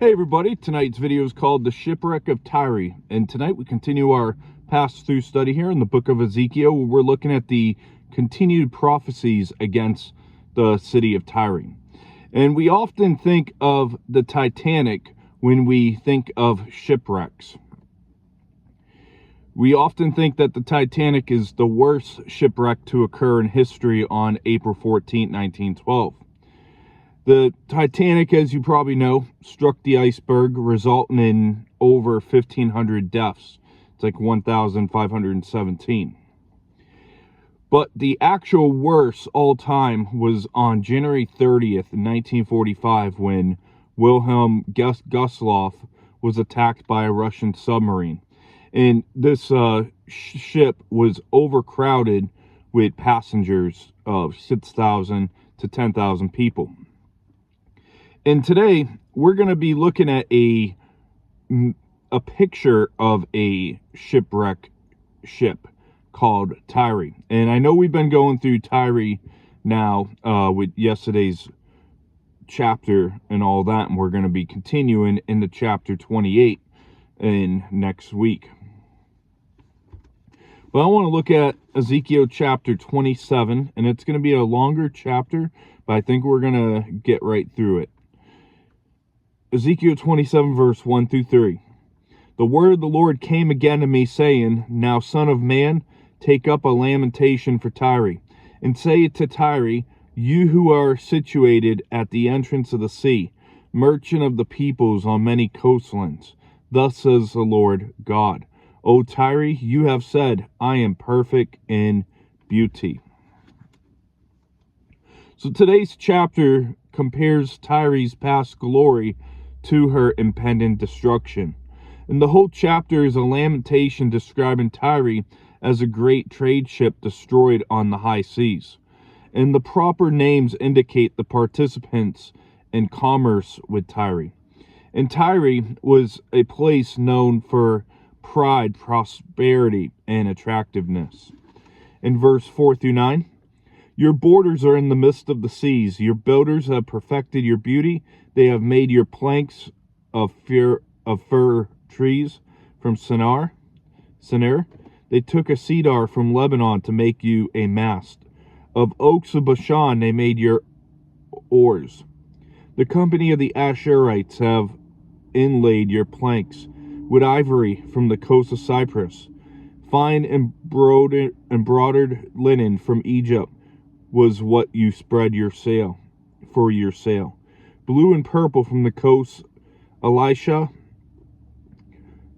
Hey everybody, tonight's video is called The Shipwreck of Tyre, and tonight we continue our pass-through study here in the book of Ezekiel, where we're looking at the continued prophecies against the city of Tyre. And we often think of the Titanic when we think of shipwrecks. We often think that the Titanic is the worst shipwreck to occur in history on April 14, 1912. The Titanic, as you probably know, struck the iceberg, resulting in over 1,500 deaths. It's like 1,517. But the actual worst all time was on January 30th, 1945, when Wilhelm Gustloff was attacked by a Russian submarine. And this ship was overcrowded with passengers of 6,000 to 10,000 people. And today, we're going to be looking at a picture of a shipwreck ship called Tyre. And I know we've been going through Tyre now with yesterday's chapter and all that, and we're going to be continuing into chapter 28 in next week. But I want to look at Ezekiel chapter 27, and it's going to be a longer chapter, but I think we're going to get right through it. Ezekiel 27, verse 1 through 3. The word of the Lord came again to me, saying, Now, son of man, take up a lamentation for Tyre, and say to Tyre, you who are situated at the entrance of the sea, merchant of the peoples on many coastlands. Thus says the Lord God, O Tyre, you have said, I am perfect in beauty. So today's chapter compares Tyre's past glory to her impending destruction. And the whole chapter is a lamentation describing Tyre as a great trade ship destroyed on the high seas. And the proper names indicate the participants in commerce with Tyre. And Tyre was a place known for pride, prosperity, and attractiveness. In verse 4 through 9, your borders are in the midst of the seas. Your builders have perfected your beauty. They have made your planks of fir trees from Sinir. They took a cedar from Lebanon to make you a mast. Of oaks of Bashan they made your oars. The company of the Asherites have inlaid your planks with ivory from the coast of Cyprus. Fine embroidered linen from Egypt was what you spread your sail for your sail. Blue and purple from the coast, Elisha,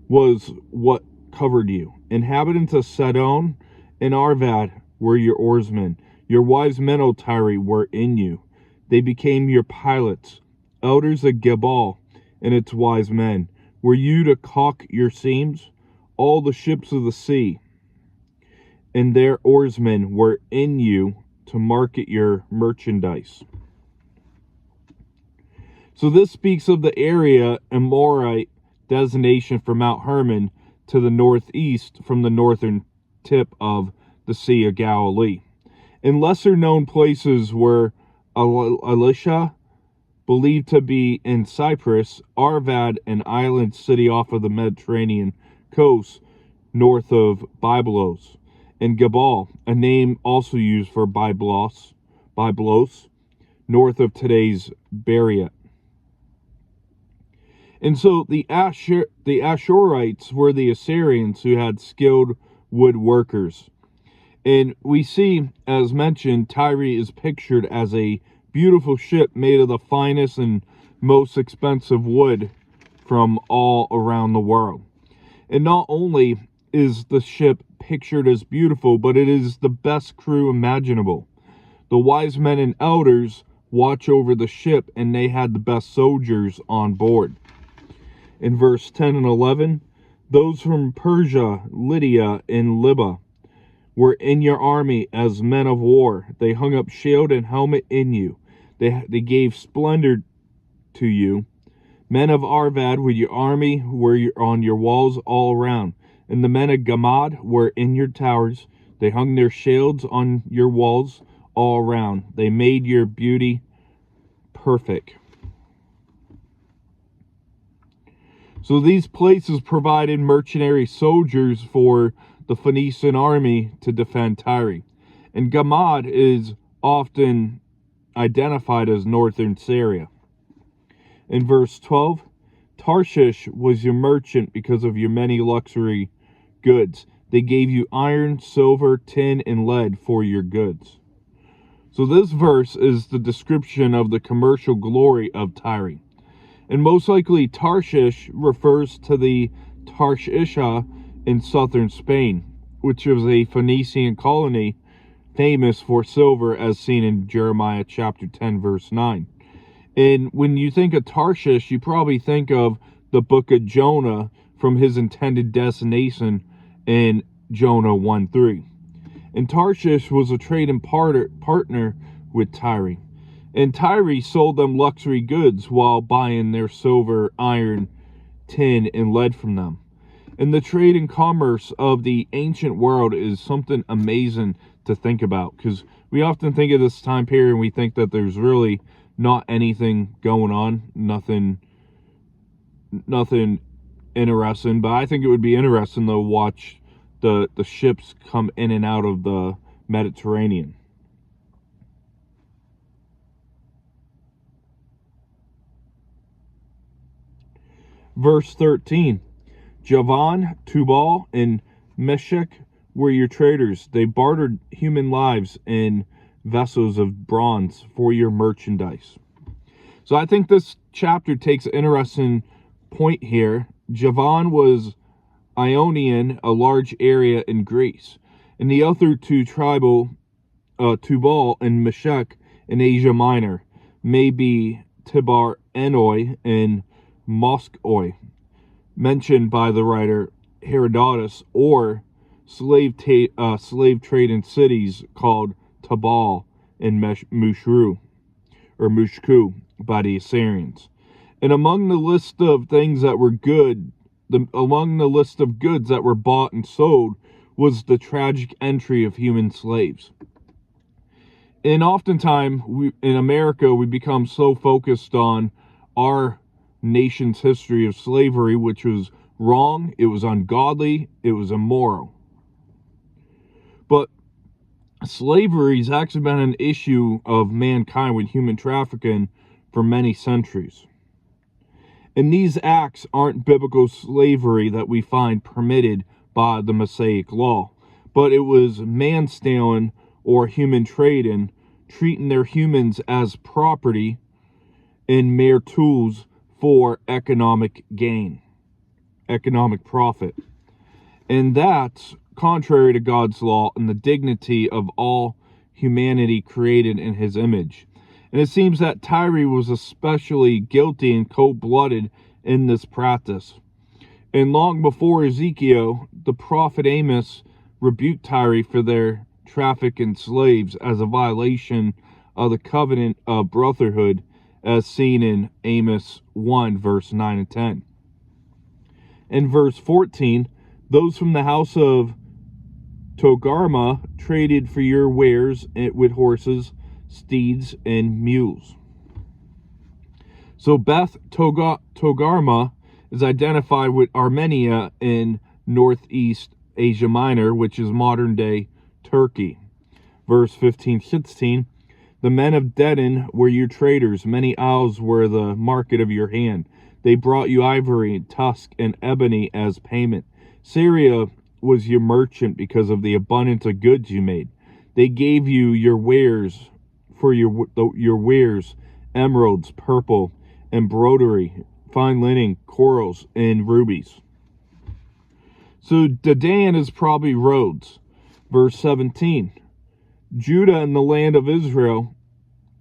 was what covered you. Inhabitants of Sidon and Arvad were your oarsmen. Your wise men, O Tyre, were in you. They became your pilots. Elders of Gebal and its wise men were you to caulk your seams. All the ships of the sea and their oarsmen were in you to market your merchandise. So this speaks of the area Amorite designation for Mount Hermon to the northeast from the northern tip of the Sea of Galilee. In lesser known places were Elisha, believed to be in Cyprus, Arvad, an island city off of the Mediterranean coast north of Byblos, and Gebal, a name also used for Byblos, north of today's Berea. And so the Ashurites were the Assyrians who had skilled woodworkers. And we see, as mentioned, Tyre is pictured as a beautiful ship made of the finest and most expensive wood from all around the world. And not only is the ship pictured as beautiful, but it is the best crew imaginable. The wise men and elders watch over the ship, and they had the best soldiers on board. In verse 10 and 11, those from Persia, Lydia, and Libya were in your army as men of war. They hung up shield and helmet in you. They gave splendor to you. Men of Arvad with your army were on your walls all around. And the men of Gamad were in your towers. They hung their shields on your walls all around. They made your beauty perfect. So these places provided mercenary soldiers for the Phoenician army to defend Tyre. And Gamad is often identified as northern Syria. In verse 12, Tarshish was your merchant because of your many luxury goods. They gave you iron, silver, tin, and lead for your goods. So this verse is the description of the commercial glory of Tyre. And most likely Tarshish refers to the Tarshisha in southern Spain, which was a Phoenician colony famous for silver, as seen in Jeremiah chapter 10, verse 9. And when you think of Tarshish, you probably think of the book of Jonah from his intended destination in Jonah 1:3. And Tarshish was a trading partner with Tyre. And Tyre sold them luxury goods while buying their silver, iron, tin, and lead from them. And the trade and commerce of the ancient world is something amazing to think about, because we often think of this time period and we think that there's really not anything going on, nothing interesting. But I think it would be interesting to watch the ships come in and out of the Mediterranean. Verse 13, Javan, Tubal, and Meshech were your traders. They bartered human lives in vessels of bronze for your merchandise. So I think this chapter takes an interesting point here. Javan was Ionian, a large area in Greece. And the other two tribal, Tubal and Meshech in Asia Minor, may be Tibar Enoi and Moskoi, mentioned by the writer Herodotus, or slave trading cities called Tabal and Mushku by the Assyrians. And among the list of things that were good, among the list of goods that were bought and sold was the tragic entry of human slaves. And oftentimes, in America, we become so focused on our nation's history of slavery, which was wrong, it was ungodly, it was immoral. But slavery has actually been an issue of mankind with human trafficking for many centuries. And these acts aren't biblical slavery that we find permitted by the Mosaic law, but it was man stealing or human trading, treating their humans as property and mere tools for economic gain, economic profit. And that's contrary to God's law and the dignity of all humanity created in his image. And it seems that Tyre was especially guilty and cold-blooded in this practice. And long before Ezekiel, the prophet Amos rebuked Tyre for their traffic in slaves as a violation of the covenant of brotherhood, as seen in Amos 1, verse 9 and 10. In verse 14, those from the house of Togarmah traded for your wares with horses, steeds, and mules. So Beth Togarmah is identified with Armenia in northeast Asia Minor, which is modern-day Turkey. Verse 15-16, the men of Dedan were your traders. Many isles were the market of your hand. They brought you ivory, tusk, and ebony as payment. Syria was your merchant because of the abundance of goods you made. They gave you your wares for your wares, emeralds, purple, embroidery, fine linen, corals, and rubies. So Dedan is probably Rhodes. Verse 17, Judah and the land of Israel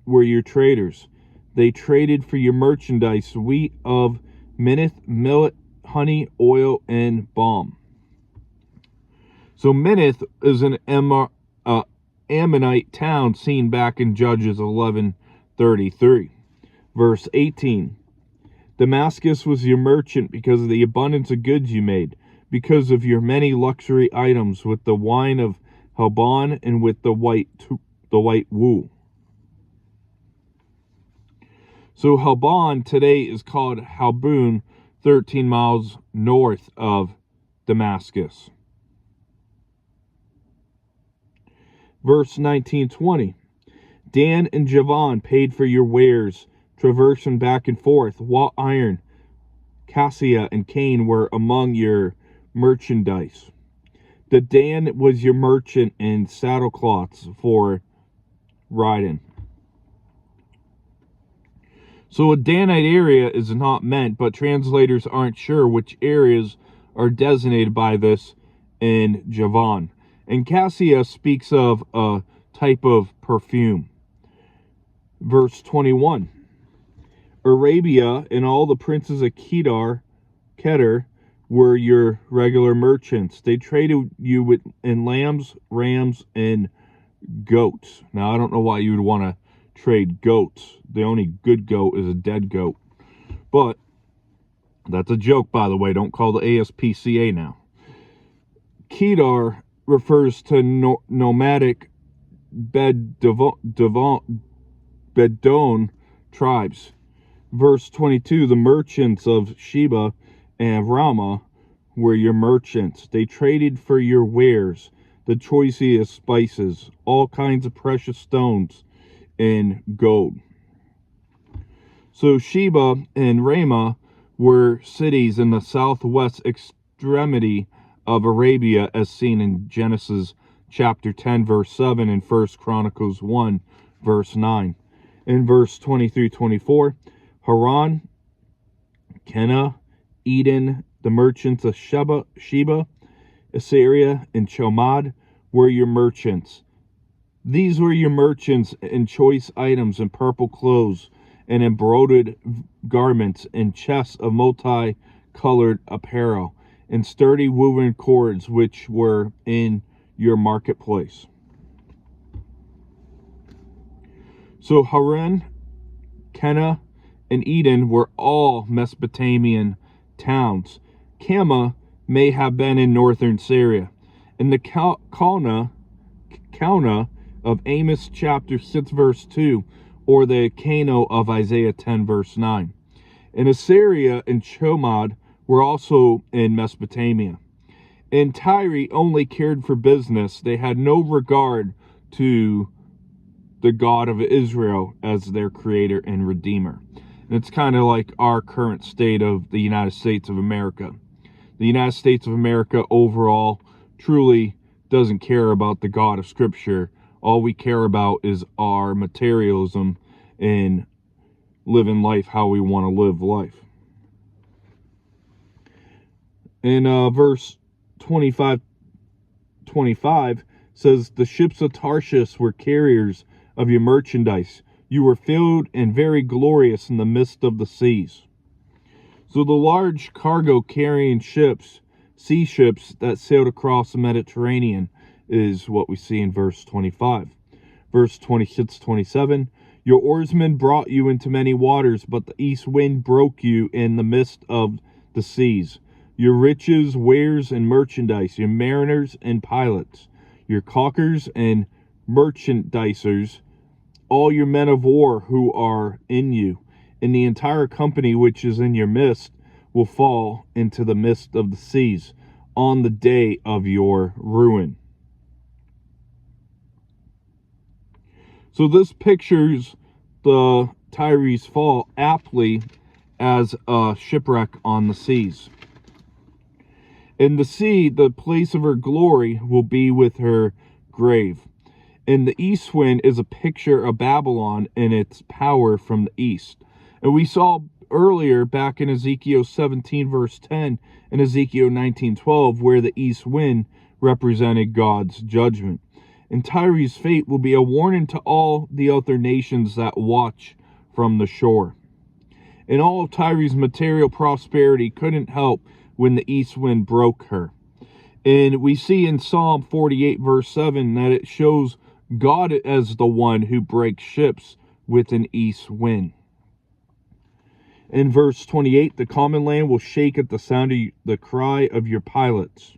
were your traders. They traded for your merchandise, wheat of minnith, millet, honey, oil, and balm. So Minnith is an Ammonite town seen back in Judges 11:33. Verse 18, Damascus was your merchant because of the abundance of goods you made, because of your many luxury items with the wine of Helbon and with the white wool. So Helbon today is called Halbun, 13 miles north of Damascus. Verse 19-20. Dan and Javan paid for your wares, traversing back and forth. Wrought iron, cassia, and cane were among your merchandise. The Dan was your merchant in saddlecloths for riding. So a Danite area is not meant, but translators aren't sure which areas are designated by this in Javan. And cassia speaks of a type of perfume. Verse 21. Arabia and all the princes of Kedar were your regular merchants. They traded you in lambs, rams, and goats. Now, I don't know why you would want to trade goats. The only good goat is a dead goat. But that's a joke, by the way. Don't call the ASPCA now. Kedar refers to nomadic Bedouin tribes. Verse 22, the merchants of Sheba and Ramah were your merchants. They traded for your wares, the choicest spices, all kinds of precious stones, and gold. So Sheba and Ramah were cities in the southwest extremity of Arabia, as seen in Genesis chapter 10, verse 7, and 1 Chronicles 1, verse 9. In verse 23-24, Haran, Kenna, Eden, the merchants of Sheba, Assyria, and Chomad were your merchants. These were your merchants in choice items and purple clothes and embroidered garments and chests of multi-colored apparel and sturdy woven cords which were in your marketplace. So Haran, Kenna, and Eden were all Mesopotamian towns. Kama may have been in northern Syria. And the Kauna of Amos chapter 6 verse 2, or the Kano of Isaiah 10 verse 9. And Assyria and Chomad were also in Mesopotamia. And Tyre only cared for business. They had no regard to the God of Israel as their creator and redeemer. And it's kind of like our current state of the United States of America. The United States of America overall truly doesn't care about the God of Scripture. All we care about is our materialism and living life how we want to live life. In verse 25 says, the ships of Tarshish were carriers of your merchandise. You were filled and very glorious in the midst of the seas. So the large cargo carrying ships, sea ships that sailed across the Mediterranean, is what we see in verse 25. Verse 26-27, your oarsmen brought you into many waters, but the east wind broke you in the midst of the seas. Your riches, wares, and merchandise, your mariners and pilots, your caulkers and merchandisers, all your men of war who are in you, and the entire company which is in your midst will fall into the midst of the seas on the day of your ruin. So this pictures the Tyre's fall aptly as a shipwreck on the seas. In the sea, the place of her glory will be with her grave. And the east wind is a picture of Babylon and its power from the east. And we saw earlier back in Ezekiel 17 verse 10 and Ezekiel 19:12 where the east wind represented God's judgment. And Tyre's fate will be a warning to all the other nations that watch from the shore. And all of Tyre's material prosperity couldn't help when the east wind broke her. And we see in Psalm 48 verse 7 that it shows God as the one who breaks ships with an east wind. In verse 28, the common land will shake at the sound of the cry of your pilots.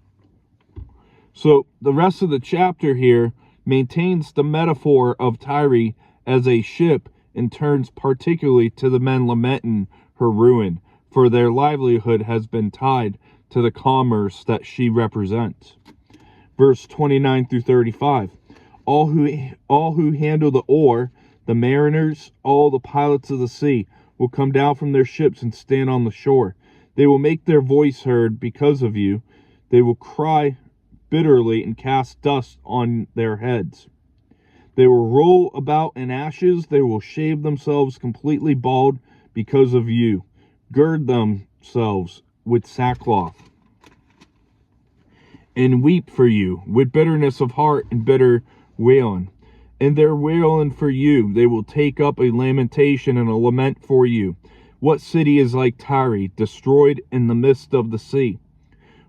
So the rest of the chapter here maintains the metaphor of Tyre as a ship and turns particularly to the men lamenting her ruin. for their livelihood has been tied to the commerce that she represents. Verse 29 through 35. All who handle the oar, the mariners, all the pilots of the sea, will come down from their ships and stand on the shore. They will make their voice heard because of you. They will cry bitterly and cast dust on their heads. They will roll about in ashes. They will shave themselves completely bald because of you. Gird themselves with sackcloth and weep for you with bitterness of heart and bitter wailing. And their wailing for you, they will take up a lamentation and a lament for you. What city is like Tyre, destroyed in the midst of the sea?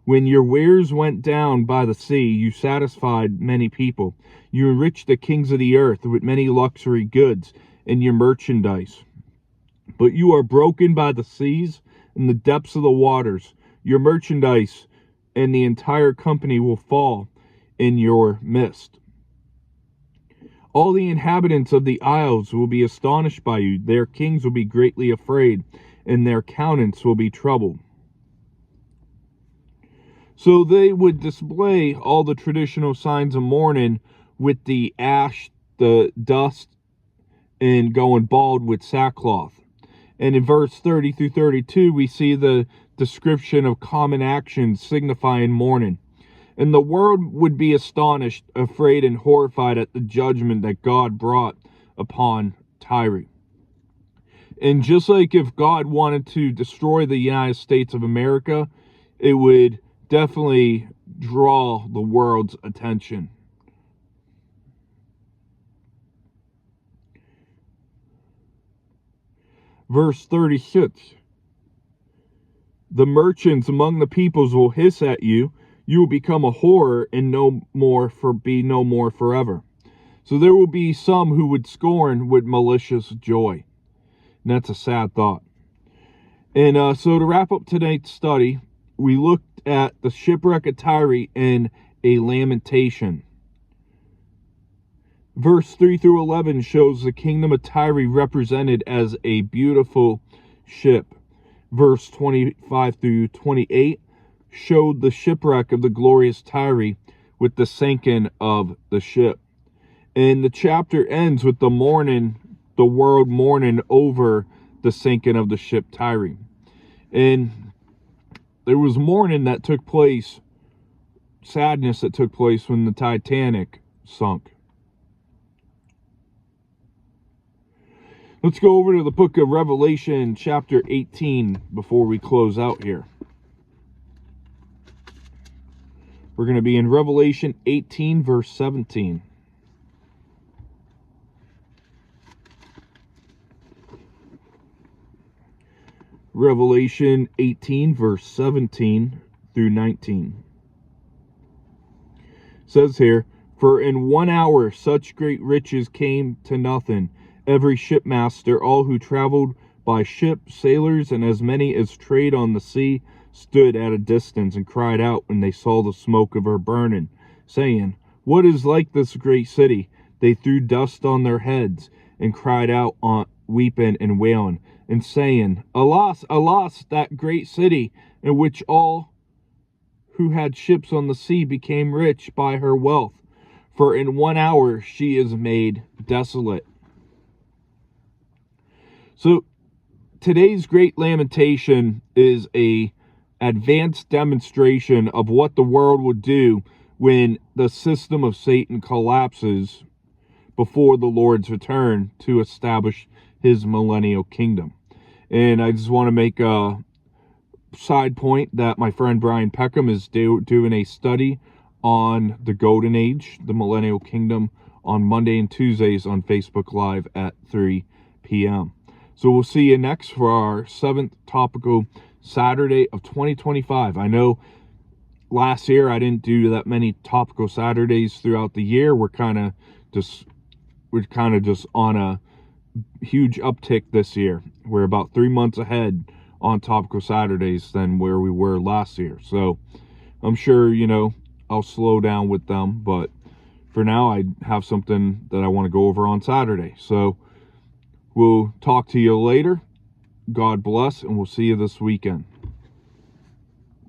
When your wares went down by the sea, you satisfied many people. You enriched the kings of the earth with many luxury goods and your merchandise. But you are broken by the seas and the depths of the waters. Your merchandise and the entire company will fall in your midst. All the inhabitants of the isles will be astonished by you. Their kings will be greatly afraid, and their countenance will be troubled. So they would display all the traditional signs of mourning with the ash, the dust, and going bald with sackcloth. And in verse 30 through 32, we see the description of common actions signifying mourning. And the world would be astonished, afraid, and horrified at the judgment that God brought upon Tyre. And just like if God wanted to destroy the United States of America, it would definitely draw the world's attention. Verse 36. The merchants among the peoples will hiss at you. You will become a horror and be no more forever. So there will be some who would scorn with malicious joy. And that's a sad thought. And so to wrap up tonight's study, we looked at the shipwreck of Tyre and a lamentation. Verse 3 through 11 shows the kingdom of Tyre represented as a beautiful ship. Verse 25 through 28 showed the shipwreck of the glorious Tyre with the sinking of the ship. And the chapter ends with the world mourning over the sinking of the ship Tyre. And there was mourning that took place, sadness that took place when the Titanic sunk. Let's go over to the book of Revelation, chapter 18, before we close out here. We're going to be in Revelation 18, verse 17. Revelation 18, verse 17 through 19. It says here, For in 1 hour such great riches came to nothing. Every shipmaster, all who traveled by ship, sailors, and as many as trade on the sea, stood at a distance and cried out when they saw the smoke of her burning, saying, What is like this great city? They threw dust on their heads and cried out, weeping and wailing, and saying, Alas, alas, that great city, in which all who had ships on the sea became rich by her wealth. For in 1 hour she is made desolate. So today's great lamentation is a advanced demonstration of what the world will do when the system of Satan collapses before the Lord's return to establish his millennial kingdom. And I just want to make a side point that my friend Brian Peckham is doing a study on the Golden Age, the millennial kingdom, on Monday and Tuesdays on Facebook Live at 3 p.m. So we'll see you next for our 7th topical Saturday of 2025. I know last year I didn't do that many topical Saturdays throughout the year. We're kind of just on a huge uptick this year. We're about 3 months ahead on topical Saturdays than where we were last year. So I'm sure, I'll slow down with them, but for now I have something that I want to go over on Saturday. So we'll talk to you later. God bless, and we'll see you this weekend.